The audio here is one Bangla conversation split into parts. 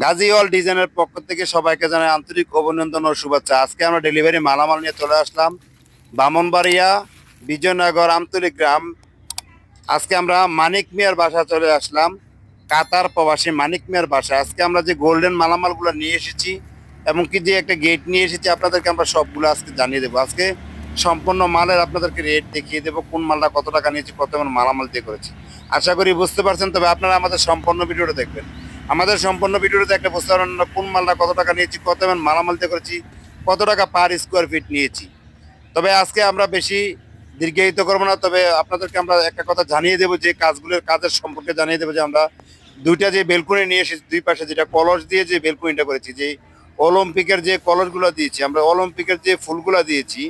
গাজী অল ডিজাইনের পক্ষ থেকে সবাইকে জানাই আন্তরিক অভিনন্দন ও শুভেচ্ছা। আজকে আমরা ডেলিভারি মালামাল নিয়ে চলে আসলাম বামনবাড়িয়া, বিজয়নগর, আমতলী গ্রাম। আজকে আমরা মানিক মিয়ার বাসা চলে আসলাম, কাতার প্রবাসী মানিক মিয়ার বাসা। আজকে আমরা যে গোল্ডেন মালামালগুলো নিয়ে এসেছি এবং কি যে একটা গেট নিয়ে এসেছি, আপনাদেরকে আমরা সবগুলো আজকে জানিয়ে দেবো। আজকে সম্পূর্ণ মালের আপনাদেরকে রেট দেখিয়ে দেবো, কোন মালটা কত টাকা নিয়েছি, কত মালামাল দিয়ে করেছি। আশা করি বুঝতে পারছেন। তবে আপনারা আমাদের সম্পূর্ণ ভিডিওটা দেখবেন। আমাদের সম্পূর্ণ ভিডিওটা দেখলে বুঝতে পারবেন না কোন মালটা কত টাকা নিয়েছি, কত মালামাল দিয়ে করেছি, কত টাকা পার স্কোয়ার ফিট নিয়েছি। তবে আজকে আমরা বেশি দীর্ঘায়িত করবো না। তবে আপনাদেরকে আমরা একটা কথা জানিয়ে দেবো, যে কাজের সম্পর্কে জানিয়ে দেবো, যে আমরা দুইটা যে বেলকুনি নিয়ে এসেছি, দুই পাশে যেটা কলস দিয়ে যে বেলকুনিটা করেছি, যে অলিম্পিকের যে কলসগুলো দিয়েছি, আমরা অলিম্পিকের যে ফুলগুলো দিয়েছি,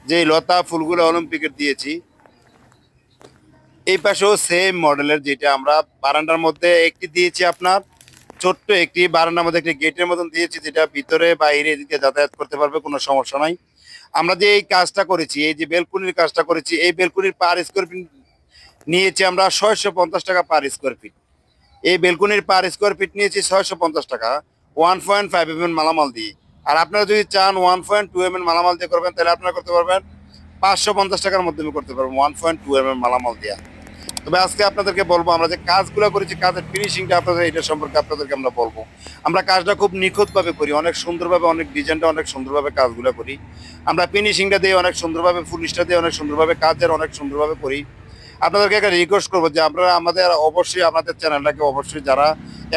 যে লতা ফুলগুলো অলিম্পিকের দিয়েছি, এই পাশেও সেম মডেলের যেটা আমরা বারান্দার মধ্যে একটি দিয়েছি, আপনার ছোট্ট একটি বারান্দার মধ্যে একটি গেটের মতন দিয়েছি, যেটা ভিতরে বাইরে এদিকে যাতায়াত করতে পারবে, কোনো সমস্যা নাই। আমরা যে এই কাজটা করেছি, এই যে বেলকুনির কাজটা করেছি, এই বেলকুনির পার স্কোয়ার ফিট নিয়েছি আমরা 650 টাকা পার স্কোয়ার ফিট। এই বেলকুনির পার স্কোয়ার ফিট নিয়েছি 650 টাকা, 1.5 mm মালামাল দিয়ে। আর আপনারা যদি চান 1.2 mm মালামাল দিয়ে করবেন, তাহলে আপনারা করতে পারবেন 550 টাকার মাধ্যমে করতে পারবেন 1.2 mm মালামাল দিয়ে। তবে আজকে আপনাদেরকে বলবো, আমরা যে কাজগুলো করেছি, কাজের ফিনিশিংটা আপনাদের এটা সম্পর্কে আপনাদেরকে আমরা বলবো। আমরা কাজটা খুব নিখুঁতভাবে করি, অনেক সুন্দরভাবে, অনেক ডিজাইনটা অনেক সুন্দরভাবে কাজগুলো করি। আমরা ফিনিশিংটা দিয়ে অনেক সুন্দরভাবে, ফুলিশটা দিয়ে অনেক সুন্দরভাবে, কাজের অনেক সুন্দরভাবে করি। আপনাদেরকে একটা রিকোয়েস্ট করবো, যে আপনারা অবশ্যই আমাদের চ্যানেলটাকে অবশ্যই, যারা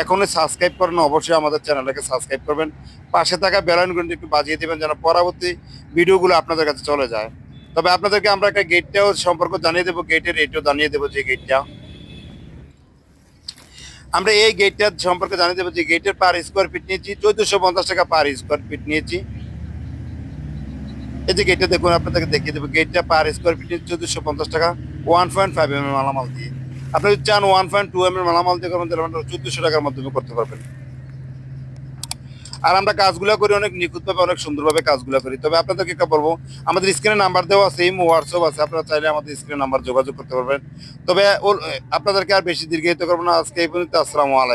এখনই সাবস্ক্রাইব করেন, অবশ্যই আমাদের চ্যানেলটাকে সাবস্ক্রাইব করবেন। পাশে থাকা বেল আইকনটি একটু বাজিয়ে দেবেন, যেন পরবর্তী ভিডিওগুলো আপনাদের কাছে চলে যায়। তবে আপনাদেরকে আমরা একটা গেটটাও সম্পর্ক জানিয়ে দেবো, গেটের রেটও জানিয়ে দেবো। যে গেটটা আমরা এই গেটটার সম্পর্কে জানিয়ে দেবো, যে গেটের পার স্কোয়ার ফিট নিয়েছি 1450 টাকা পার স্কোয়ার ফিট নিয়েছি। এই যে গেটটা দেখুন, আপনাদেরকে দেখিয়ে দেবো, গেটটা পার স্কোয়ার ফিট 1450 টাকা, 1.5 mm মালামাল দিয়ে। আপনি যদি চান 1.2 mm মালামাল দিয়ে করবেন, তাহলে 1400 টাকার মাধ্যমে করতে পারবেন। আর আমরা কাজগুলো করি অনেক নিখুঁতভাবে, অনেক সুন্দরভাবে কাজগুলো করি। তবে আপনাদেরকে একটা বলবো, আমাদের স্ক্রিনে নাম্বার দেওয়া আছে, হোয়াটসঅ্যাপ আছে, আপনারা চাইলে আমাদের স্ক্রিনে নাম্বার যোগাযোগ করতে পারবেন। তবে আপনাদেরকে আর বেশি দীর্ঘায়িত করবো না, আজকে এই পর্যন্ত। আসসালামু আলাইকুম।